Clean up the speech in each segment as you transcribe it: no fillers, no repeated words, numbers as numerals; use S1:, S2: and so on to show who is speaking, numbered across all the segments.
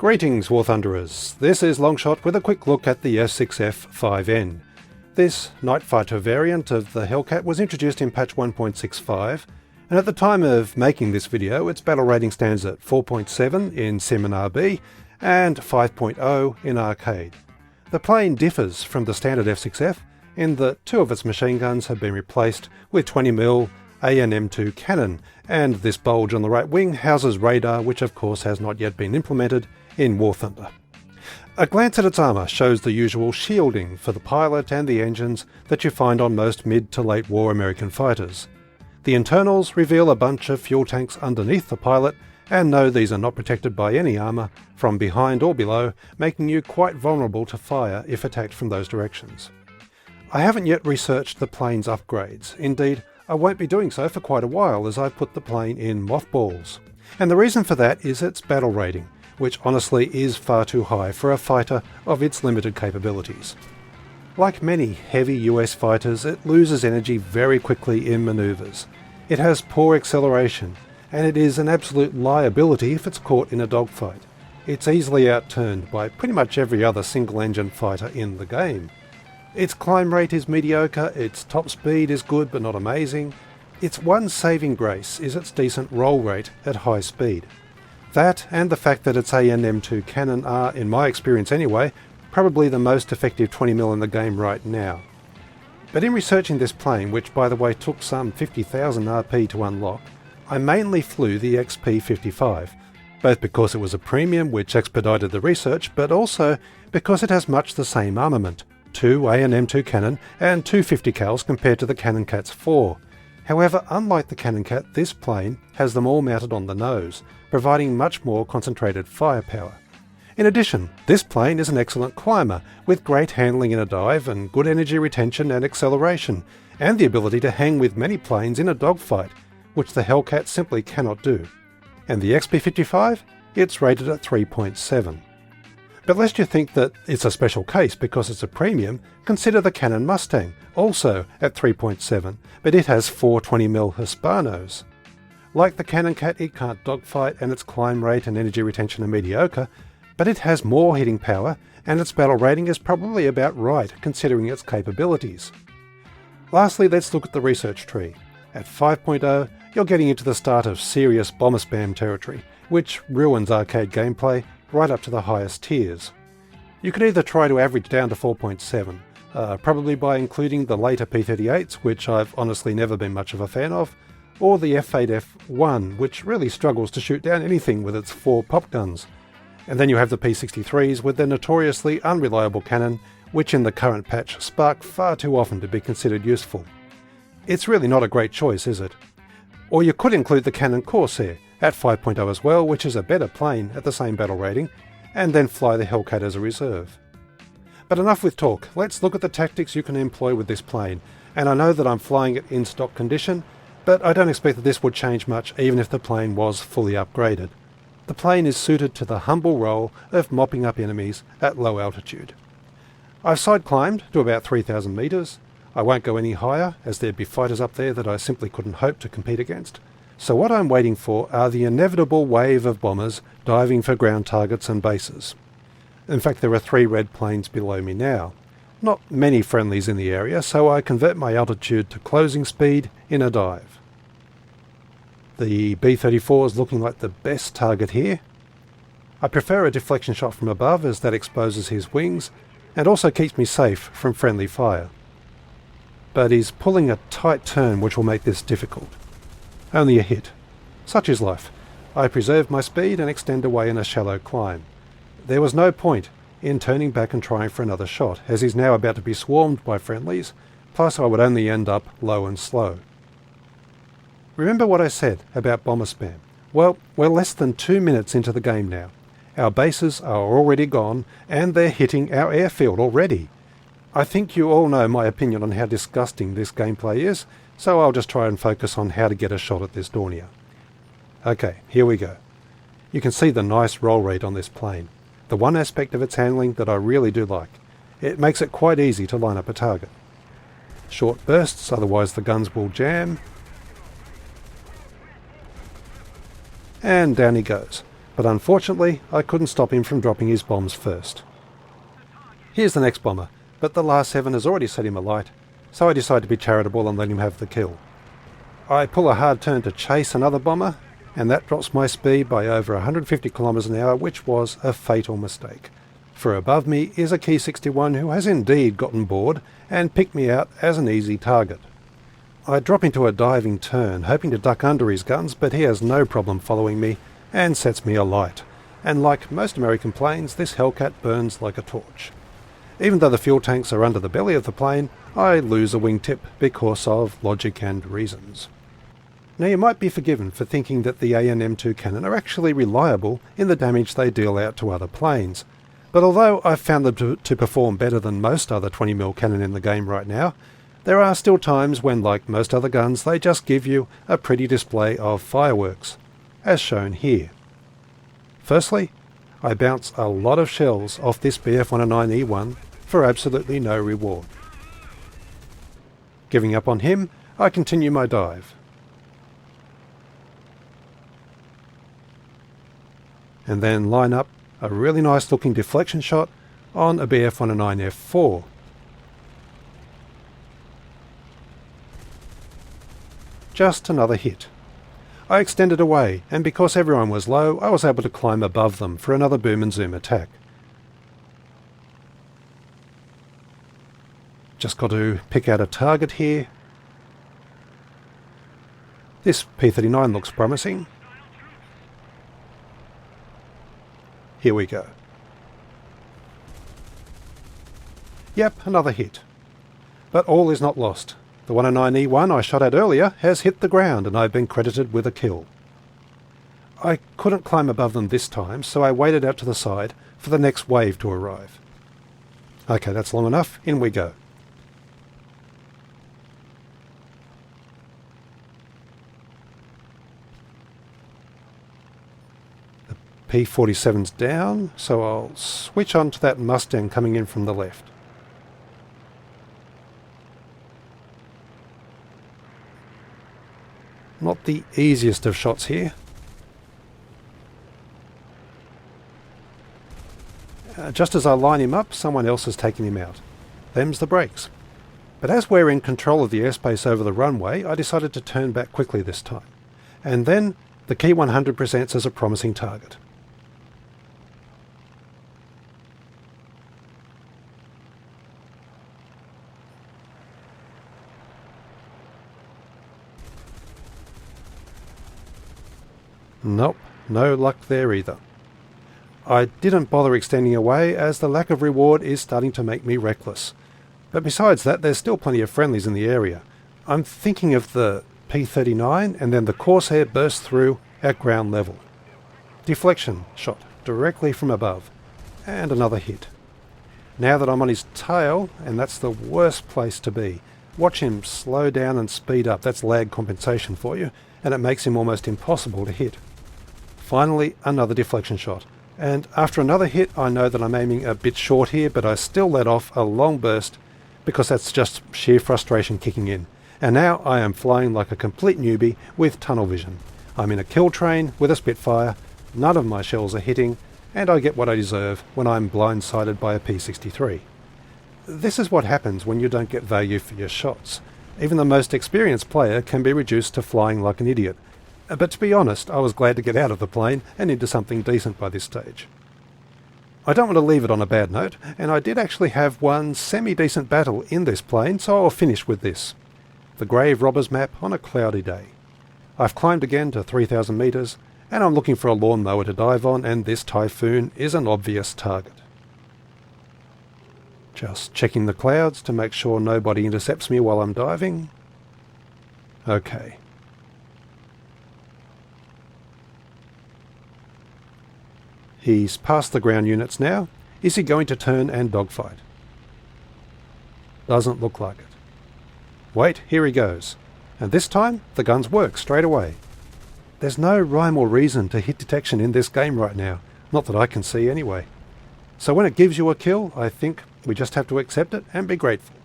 S1: Greetings, War Thunderers. This is Longshot with a quick look at the F6F-5N. This night fighter variant of the Hellcat was introduced in patch 1.65, and at the time of making this video its battle rating stands at 4.7 in Sim and RB and 5.0 in Arcade. The plane differs from the standard F6F in that two of its machine guns have been replaced with 20mm AN/M2 cannon, and this bulge on the right wing houses radar, which of course has not yet been implemented in War Thunder. A glance at its armour shows the usual shielding for the pilot and the engines that you find on most mid to late war American fighters. The internals reveal a bunch of fuel tanks underneath the pilot, and no, these are not protected by any armour from behind or below, making you quite vulnerable to fire if attacked from those directions. I haven't yet researched the plane's upgrades. Indeed, I won't be doing so for quite a while as I've put the plane in mothballs. And the reason for that is its battle rating, which honestly is far too high for a fighter of its limited capabilities. Like many heavy US fighters, it loses energy very quickly in manoeuvres. It has poor acceleration, and it is an absolute liability if it's caught in a dogfight. It's easily outturned by pretty much every other single-engine fighter in the game. Its climb rate is mediocre, its top speed is good but not amazing. Its one saving grace is its decent roll rate at high speed. That, and the fact that its AN/M2 cannon are, in my experience anyway, probably the most effective 20mm in the game right now. But in researching this plane, which by the way took some 50,000 RP to unlock, I mainly flew the XP55, both because it was a premium which expedited the research, but also because it has much the same armament, 2 AN/M2 cannon and 2 50 cals compared to the Cannon Cat's 4. However, unlike the Cannon Cat, this plane has them all mounted on the nose, providing much more concentrated firepower. In addition, this plane is an excellent climber, with great handling in a dive and good energy retention and acceleration, and the ability to hang with many planes in a dogfight, which the Hellcat simply cannot do. And the XP55? It's rated at 3.7. But lest you think that it's a special case because it's a premium, consider the Cannon Mustang, also at 3.7, but it has 4 20mm Hispanos. Like the Cannon Cat, it can't dogfight and its climb rate and energy retention are mediocre, but it has more hitting power and its battle rating is probably about right considering its capabilities. Lastly, let's look at the research tree. At 5.0, you're getting into the start of serious bomber spam territory, which ruins arcade gameplay right up to the highest tiers. You could either try to average down to 4.7, probably by including the later P-38s, which I've honestly never been much of a fan of, or the F8F-1, which really struggles to shoot down anything with its 4 pop guns. And then you have the P-63s with their notoriously unreliable cannon, which in the current patch spark far too often to be considered useful. It's really not a great choice, is it? Or you could include the Cannon Corsair at 5.0 as well, which is a better plane at the same battle rating, and then fly the Hellcat as a reserve. But enough with talk, let's look at the tactics you can employ with this plane, and I know that I'm flying it in stock condition, but I don't expect that this would change much even if the plane was fully upgraded. The plane is suited to the humble role of mopping up enemies at low altitude. I've side climbed to about 3,000 metres. I won't go any higher, as there'd be fighters up there that I simply couldn't hope to compete against. So what I'm waiting for are the inevitable wave of bombers diving for ground targets and bases. In fact, there are 3 red planes below me now. Not many friendlies in the area, so I convert my altitude to closing speed in a dive. The B-34 is looking like the best target here. I prefer a deflection shot from above as that exposes his wings and also keeps me safe from friendly fire. But he's pulling a tight turn which will make this difficult. Only a hit. Such is life. I preserve my speed and extend away in a shallow climb. There was no point in turning back and trying for another shot, as he's now about to be swarmed by friendlies, plus I would only end up low and slow. Remember what I said about bomber spam? Well, we're less than 2 minutes into the game now. Our bases are already gone, and they're hitting our airfield already. I think you all know my opinion on how disgusting this gameplay is, so I'll just try and focus on how to get a shot at this Dornier. Okay, here we go. You can see the nice roll rate on this plane. The one aspect of its handling that I really do like. It makes it quite easy to line up a target. Short bursts, otherwise the guns will jam. And down he goes. but unfortunately I couldn't stop him from dropping his bombs first. Here's the next bomber, but the last 7 has already set him alight, so I decide to be charitable and let him have the kill. I pull a hard turn to chase another bomber, and that drops my speed by over 150 km an hour, which was a fatal mistake. For above me is a Key 61 who has indeed gotten bored and picked me out as an easy target. I drop into a diving turn, hoping to duck under his guns, but he has no problem following me and sets me alight. And like most American planes, this Hellcat burns like a torch. Even though the fuel tanks are under the belly of the plane, I lose a wingtip because of logic and reasons. Now you might be forgiven for thinking that the AN M2 cannon are actually reliable in the damage they deal out to other planes. But although I've found them to perform better than most other 20mm cannon in the game right now, there are still times when, like most other guns, they just give you a pretty display of fireworks, as shown here. Firstly, I bounce a lot of shells off this BF-109E1 for absolutely no reward. Giving up on him, I continue my dive. And then line up a really nice looking deflection shot on a BF-109F4. Just another hit. I extended away, and because everyone was low, I was able to climb above them for another boom and zoom attack. Just got to pick out a target here. This P-39 looks promising. Here we go. Yep, another hit. But all is not lost. The 109E1 I shot at earlier has hit the ground and I've been credited with a kill. I couldn't climb above them this time, so I waited out to the side for the next wave to arrive. Okay, that's long enough. In we go. The P-47's down, so I'll switch on to that Mustang coming in from the left. Not the easiest of shots here. Just as I line him up, someone else has taken him out. Them's the brakes. But as we're in control of the airspace over the runway, I decided to turn back quickly this time. And then the Key 100 presents as a promising target. Nope, no luck there either. I didn't bother extending away as the lack of reward is starting to make me reckless. But besides that, there's still plenty of friendlies in the area. I'm thinking of the P-39 and then the Corsair burst through at ground level. Deflection shot directly from above. And another hit. Now that I'm on his tail, and that's the worst place to be, watch him slow down and speed up. That's lag compensation for you, and it makes him almost impossible to hit. Finally, another deflection shot. And after another hit, I know that I'm aiming a bit short here, but I still let off a long burst because that's just sheer frustration kicking in. And now I am flying like a complete newbie with tunnel vision. I'm in a kill train with a Spitfire, none of my shells are hitting, and I get what I deserve when I'm blindsided by a P-63. This is what happens when you don't get value for your shots. Even the most experienced player can be reduced to flying like an idiot. But to be honest, I was glad to get out of the plane and into something decent by this stage. I don't want to leave it on a bad note, and I did actually have one semi-decent battle in this plane, so I'll finish with this. The Grave Robbers map on a cloudy day. I've climbed again to 3,000 metres, and I'm looking for a lawnmower to dive on, and this Typhoon is an obvious target. Just checking the clouds to make sure nobody intercepts me while I'm diving. Okay. He's past the ground units now. Is he going to turn and dogfight? Doesn't look like it. Wait, here he goes. And this time, the guns work straight away. There's no rhyme or reason to hit detection in this game right now. Not that I can see anyway. So when it gives you a kill, I think we just have to accept it and be grateful.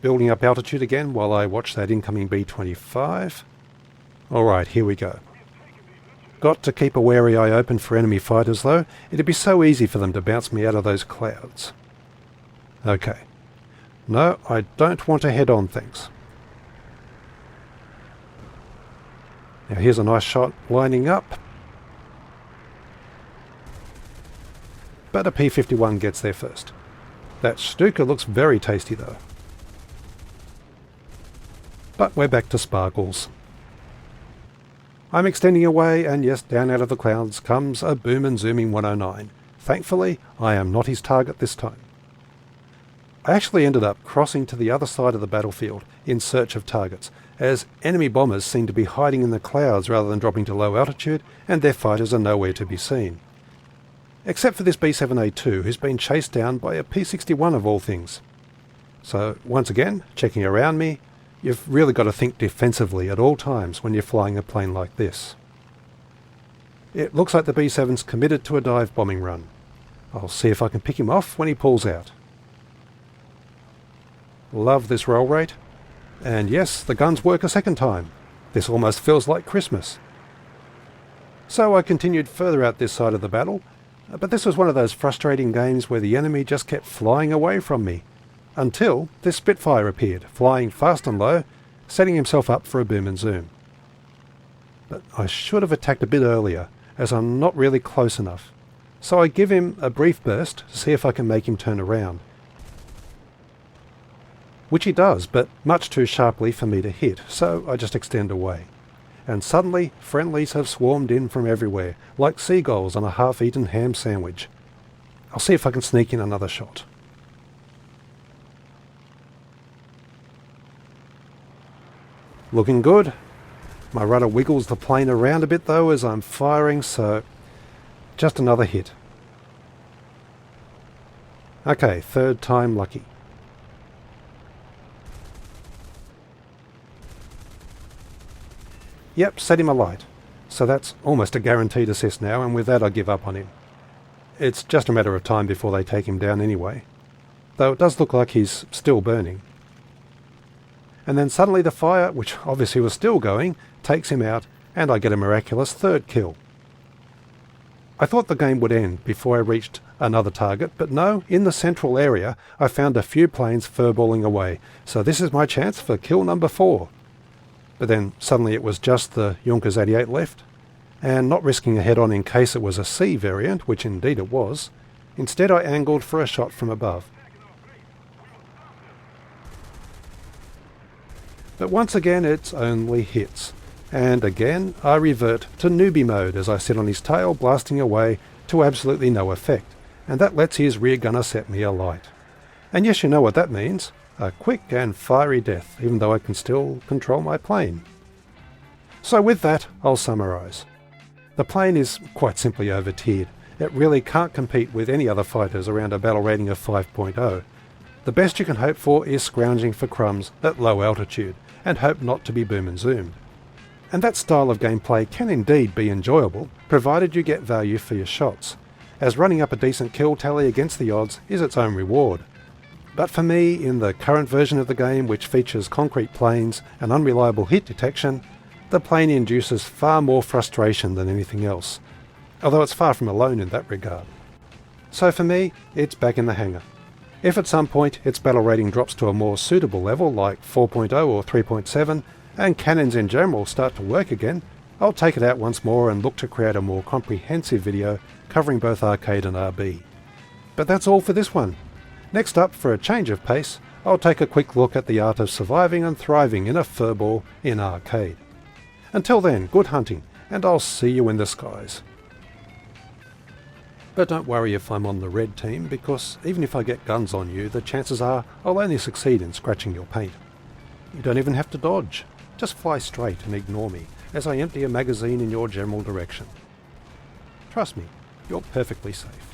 S1: Building up altitude again while I watch that incoming B-25. Alright, here we go. Got to keep a wary eye open for enemy fighters though. It'd be so easy for them to bounce me out of those clouds. Okay. No, I don't want to head on things. Now here's a nice shot lining up. But a P-51 gets there first. That Stuka looks very tasty though. But we're back to sparkles. I'm extending away, and yes, down out of the clouds comes a boom and zooming 109. Thankfully, I am not his target this time. I actually ended up crossing to the other side of the battlefield in search of targets, as enemy bombers seem to be hiding in the clouds rather than dropping to low altitude, and their fighters are nowhere to be seen. Except for this B-7A2, who's been chased down by a P-61 of all things. So, once again, checking around me, you've really got to think defensively at all times when you're flying a plane like this. It looks like the B-7's committed to a dive bombing run. I'll see if I can pick him off when he pulls out. Love this roll rate. And yes, the guns work a second time. This almost feels like Christmas. So I continued further out this side of the battle, but this was one of those frustrating games where the enemy just kept flying away from me. Until this Spitfire appeared, flying fast and low, setting himself up for a boom and zoom. But I should have attacked a bit earlier, as I'm not really close enough. So I give him a brief burst to see if I can make him turn around. Which he does, but much too sharply for me to hit, so I just extend away. And suddenly, friendlies have swarmed in from everywhere, like seagulls on a half-eaten ham sandwich. I'll see if I can sneak in another shot. Looking good. My rudder wiggles the plane around a bit though as I'm firing, so just another hit. Okay, third time lucky. Yep, set him alight. So that's almost a guaranteed assist now, and with that I give up on him. It's just a matter of time before they take him down anyway. Though it does look like he's still burning. And then suddenly the fire, which obviously was still going, takes him out, and I get a miraculous third kill. I thought the game would end before I reached another target, but no, in the central area I found a few planes furballing away, so this is my chance for kill number 4. But then suddenly it was just the Junkers 88 left, and not risking a head-on in case it was a C variant, which indeed it was, instead I angled for a shot from above. But once again it's only hits, and again I revert to newbie mode as I sit on his tail blasting away to absolutely no effect, and that lets his rear gunner set me alight. And yes, you know what that means, a quick and fiery death, even though I can still control my plane. So with that, I'll summarise. The plane is quite simply over-tiered. It really can't compete with any other fighters around a battle rating of 5.0. The best you can hope for is scrounging for crumbs at low altitude, and hope not to be boom and zoomed. And that style of gameplay can indeed be enjoyable, provided you get value for your shots, as running up a decent kill tally against the odds is its own reward. But for me, in the current version of the game, which features concrete planes and unreliable hit detection, the plane induces far more frustration than anything else, although it's far from alone in that regard. So for me, it's back in the hangar. If at some point its battle rating drops to a more suitable level like 4.0 or 3.7, and cannons in general start to work again, I'll take it out once more and look to create a more comprehensive video covering both arcade and RB. But that's all for this one. Next up, for a change of pace, I'll take a quick look at the art of surviving and thriving in a furball in arcade. Until then, good hunting, and I'll see you in the skies. But don't worry if I'm on the red team, because even if I get guns on you, the chances are I'll only succeed in scratching your paint. You don't even have to dodge. Just fly straight and ignore me as I empty a magazine in your general direction. Trust me, you're perfectly safe.